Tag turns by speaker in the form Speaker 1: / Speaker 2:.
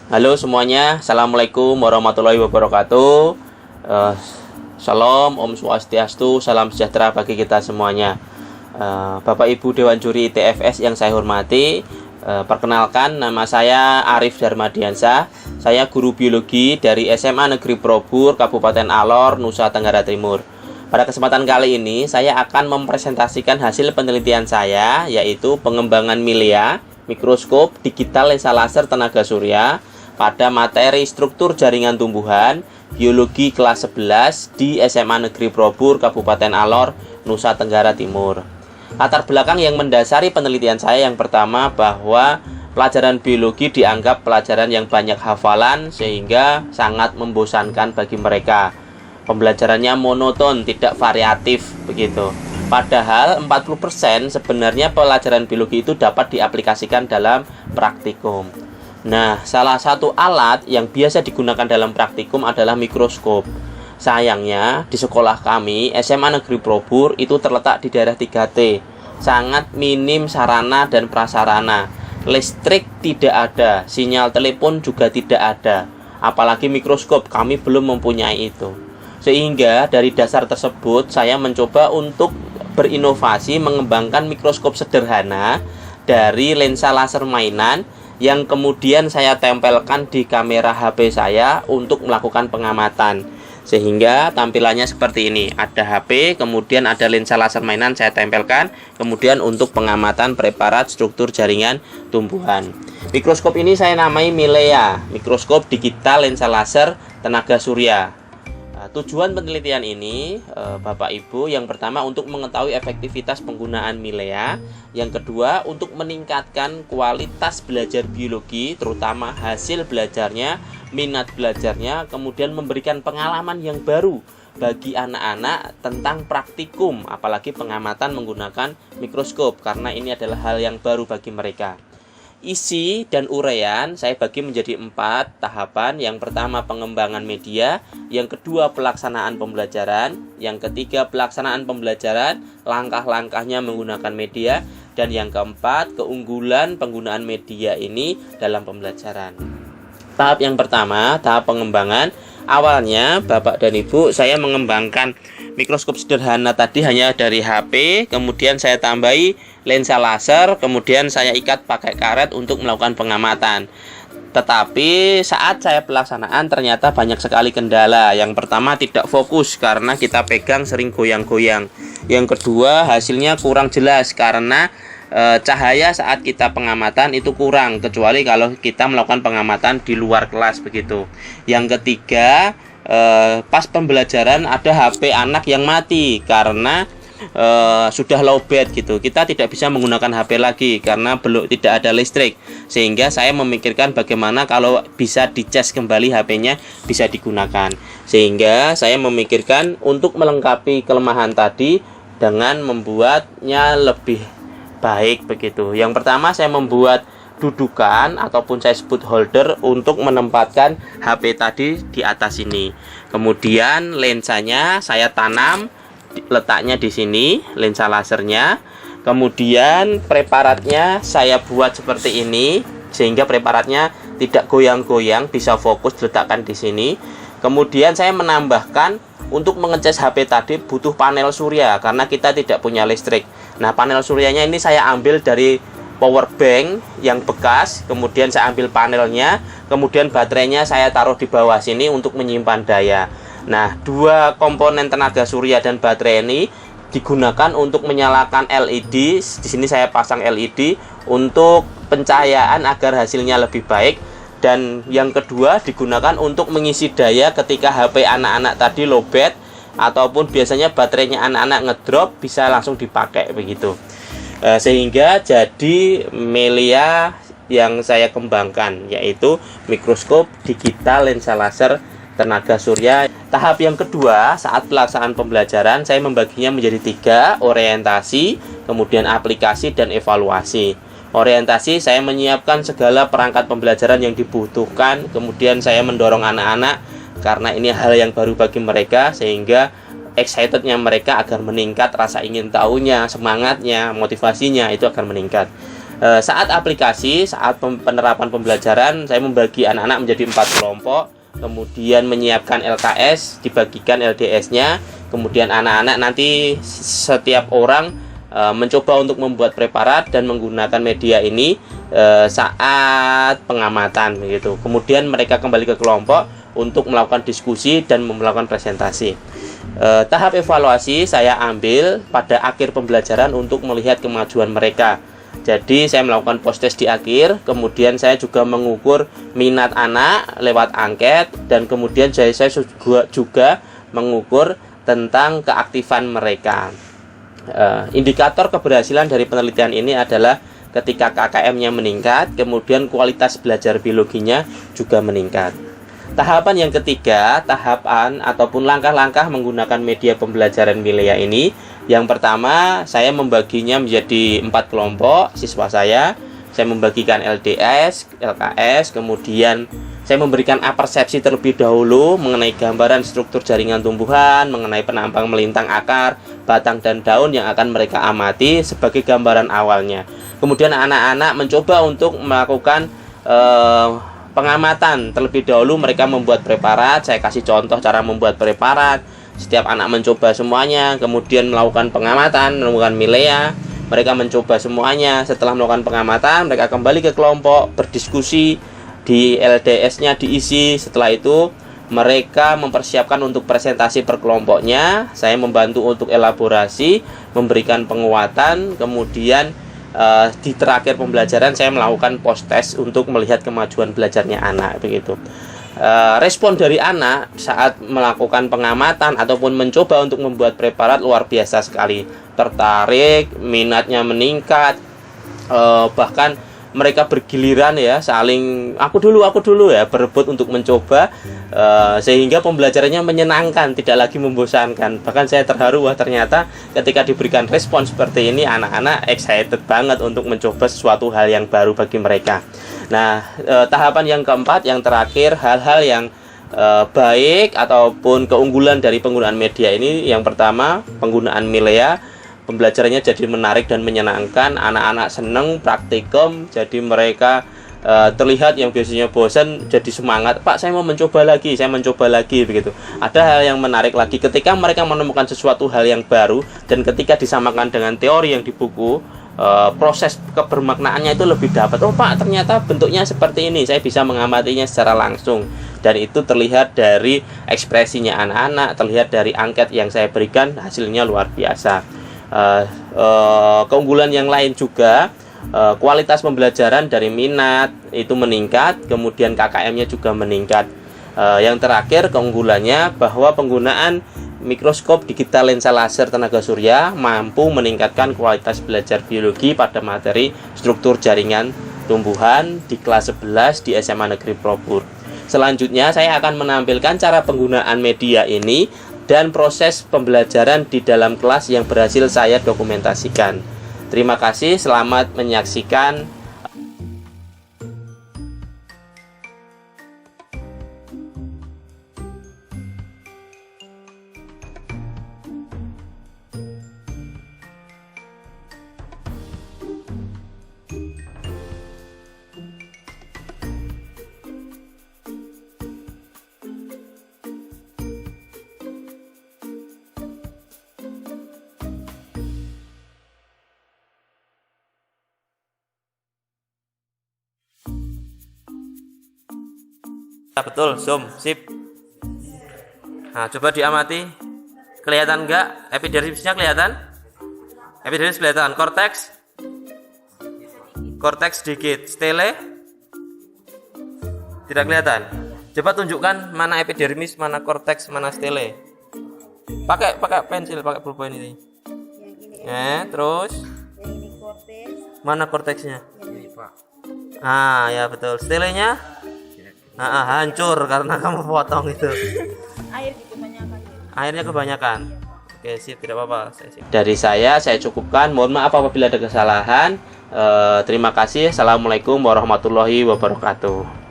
Speaker 1: Halo semuanya, Assalamualaikum warahmatullahi wabarakatuh. Eh, Salam, Om Swastiastu, salam sejahtera bagi kita semuanya. Bapak Ibu Dewan Juri TFS yang saya hormati, perkenalkan nama saya Arif Darmadiansah. Saya guru biologi dari SMA Negeri Probur, Kabupaten Alor, Nusa Tenggara Timur. Pada kesempatan kali ini, saya akan mempresentasikan hasil penelitian saya, yaitu pengembangan milea, mikroskop, digital lensa laser tenaga surya, pada materi struktur jaringan tumbuhan, biologi kelas 11 di SMA Negeri Probur, Kabupaten Alor, Nusa Tenggara Timur. Latar belakang yang mendasari penelitian saya yang pertama bahwa pelajaran biologi dianggap pelajaran yang banyak hafalan sehingga sangat membosankan bagi mereka. Pembelajarannya monoton, tidak variatif begitu. Padahal 40% sebenarnya pelajaran biologi itu dapat diaplikasikan dalam praktikum. Nah, salah satu alat yang biasa digunakan dalam praktikum adalah mikroskop. Sayangnya, di sekolah kami, SMA Negeri Probur, itu terletak di daerah 3T. Sangat minim sarana dan prasarana. Listrik tidak ada, sinyal telepon juga tidak ada. Apalagi mikroskop, kami belum mempunyai itu. Sehingga dari dasar tersebut, saya mencoba untuk berinovasi mengembangkan mikroskop sederhana dari lensa laser mainan yang kemudian saya tempelkan di kamera HP saya untuk melakukan pengamatan. Sehingga tampilannya seperti ini. Ada HP, kemudian ada lensa laser mainan saya tempelkan, kemudian untuk pengamatan preparat struktur jaringan tumbuhan. Mikroskop ini saya namai milea, mikroskop digital lensa laser tenaga surya. Tujuan penelitian ini, Bapak Ibu, yang pertama untuk mengetahui efektivitas penggunaan milea, yang kedua untuk meningkatkan kualitas belajar biologi, terutama hasil belajarnya, minat belajarnya, kemudian memberikan pengalaman yang baru bagi anak-anak tentang praktikum, apalagi pengamatan menggunakan mikroskop, karena ini adalah hal yang baru bagi mereka. Isi dan uraian saya bagi menjadi 4 tahapan. Yang pertama pengembangan media, yang kedua pelaksanaan pembelajaran, yang ketiga pelaksanaan pembelajaran, langkah-langkahnya menggunakan media, dan yang keempat keunggulan penggunaan media ini dalam pembelajaran. Tahap yang pertama, tahap pengembangan. Awalnya Bapak dan Ibu, saya mengembangkan mikroskop sederhana tadi hanya dari HP, kemudian saya tambahi lensa laser, kemudian saya ikat pakai karet untuk melakukan pengamatan. Tetapi saat saya pelaksanaan ternyata banyak sekali kendala. Yang pertama tidak fokus karena kita pegang sering goyang-goyang. Yang kedua hasilnya kurang jelas karena cahaya saat kita pengamatan itu kurang, kecuali kalau kita melakukan pengamatan di luar kelas begitu. Yang ketiga, pas pembelajaran ada HP anak yang mati karena sudah lowbat gitu. Kita tidak bisa menggunakan HP lagi karena belum tidak ada listrik. Sehingga saya memikirkan bagaimana kalau bisa dicas kembali HP-nya bisa digunakan. Sehingga saya memikirkan untuk melengkapi kelemahan tadi dengan membuatnya lebih baik begitu. Yang pertama saya membuat dudukan ataupun saya sebut holder untuk menempatkan HP tadi di atas ini. Kemudian lensanya saya tanam, letaknya di sini, lensa lasernya. Kemudian preparatnya saya buat seperti ini sehingga preparatnya tidak goyang-goyang, bisa fokus diletakkan di sini. Kemudian saya menambahkan untuk mengecas HP tadi butuh panel surya karena kita tidak punya listrik. Nah, panel suryanya ini saya ambil dari power bank yang bekas, kemudian saya ambil panelnya, kemudian baterainya saya taruh di bawah sini untuk menyimpan daya. Nah, dua komponen tenaga surya dan baterai ini digunakan untuk menyalakan LED. Di sini saya pasang LED untuk pencahayaan agar hasilnya lebih baik. Dan yang kedua digunakan untuk mengisi daya ketika HP anak-anak tadi lowbat ataupun biasanya baterainya anak-anak ngedrop, bisa langsung dipakai begitu. Sehingga jadi milea yang saya kembangkan, yaitu mikroskop digital lensa laser tenaga surya. Tahap yang kedua, saat pelaksanaan pembelajaran saya membaginya menjadi 3, orientasi, kemudian aplikasi dan evaluasi. Orientasi, saya menyiapkan segala perangkat pembelajaran yang dibutuhkan, kemudian saya mendorong anak-anak karena ini hal yang baru bagi mereka, sehingga excitednya mereka agar meningkat, rasa ingin tahunya, semangatnya, motivasinya itu akan meningkat. Saat aplikasi, saat penerapan pembelajaran, saya membagi anak-anak menjadi 4 kelompok, kemudian menyiapkan LKS, dibagikan LDS-nya, kemudian anak-anak nanti setiap orang mencoba untuk membuat preparat dan menggunakan media ini saat pengamatan begitu. Kemudian mereka kembali ke kelompok untuk melakukan diskusi dan melakukan presentasi. Tahap evaluasi saya ambil pada akhir pembelajaran untuk melihat kemajuan mereka. Jadi saya melakukan post test di akhir, kemudian saya juga mengukur minat anak lewat angket, dan kemudian saya juga mengukur tentang keaktifan mereka. Indikator keberhasilan dari penelitian ini adalah ketika KKM-nya meningkat, kemudian kualitas belajar biologinya juga meningkat. Tahapan yang ketiga, tahapan ataupun langkah-langkah menggunakan media pembelajaran Milea ini. Yang pertama, saya membaginya menjadi 4 kelompok siswa saya. Saya membagikan LDS, LKS, kemudian saya memberikan apersepsi terlebih dahulu mengenai gambaran struktur jaringan tumbuhan, mengenai penampang melintang akar, batang dan daun yang akan mereka amati sebagai gambaran awalnya. Kemudian anak-anak mencoba untuk melakukan pengamatan terlebih dahulu. Mereka membuat preparat, saya kasih contoh cara membuat preparat. Setiap anak mencoba semuanya, kemudian melakukan pengamatan, melakukan Milea. Mereka mencoba semuanya. Setelah melakukan pengamatan, mereka kembali ke kelompok, berdiskusi, di LDS-nya diisi. Setelah itu mereka mempersiapkan untuk presentasi per kelompoknya. Saya membantu untuk elaborasi, memberikan penguatan. Kemudian di terakhir pembelajaran saya melakukan post test untuk melihat kemajuan belajarnya anak begitu. Respon dari anak saat melakukan pengamatan ataupun mencoba untuk membuat preparat luar biasa sekali. Tertarik, minatnya meningkat, bahkan mereka bergiliran ya, saling aku dulu ya, berebut untuk mencoba, sehingga pembelajarannya menyenangkan, tidak lagi membosankan. Bahkan saya terharu, wah ternyata ketika diberikan respon seperti ini, anak-anak excited banget untuk mencoba sesuatu hal yang baru bagi mereka. Nah, tahapan yang keempat, yang terakhir, hal-hal yang baik ataupun keunggulan dari penggunaan media ini. Yang pertama, penggunaan Milea. Pembelajarannya jadi menarik dan menyenangkan, anak-anak seneng praktikum, jadi mereka terlihat yang biasanya bosan jadi semangat, Pak saya mau mencoba lagi begitu. Ada hal yang menarik lagi ketika mereka menemukan sesuatu hal yang baru, dan ketika disamakan dengan teori yang di buku, proses kebermaknaannya itu lebih dapat. Oh Pak ternyata bentuknya seperti ini, saya bisa mengamatinya secara langsung, dan itu terlihat dari ekspresinya anak-anak, terlihat dari angket yang saya berikan, hasilnya luar biasa. Keunggulan yang lain juga, kualitas pembelajaran dari minat itu meningkat, kemudian KKM-nya juga meningkat. Yang terakhir keunggulannya bahwa penggunaan mikroskop digital lensa laser tenaga surya mampu meningkatkan kualitas belajar biologi pada materi struktur jaringan tumbuhan di kelas 11 di SMA Negeri Probur. Selanjutnya saya akan menampilkan cara penggunaan media ini dan proses pembelajaran di dalam kelas yang berhasil saya dokumentasikan. Terima kasih, selamat menyaksikan. Betul, zoom, sip. Nah, coba diamati. Kelihatan enggak? Epidermisnya kelihatan? Epidermis kelihatan. Korteks sedikit. Stele? Tidak kelihatan. Coba tunjukkan mana epidermis, mana korteks, mana stele. Pakai pensil, pakai pulpen ini. Terus mana korteksnya? Ah, ya betul. Stelenya? Hancur karena kamu potong itu. Airnya kebanyakan. Oke, sip, tidak apa-apa. Dari saya cukupkan. Mohon maaf apabila ada kesalahan. Terima kasih. Assalamualaikum warahmatullahi wabarakatuh.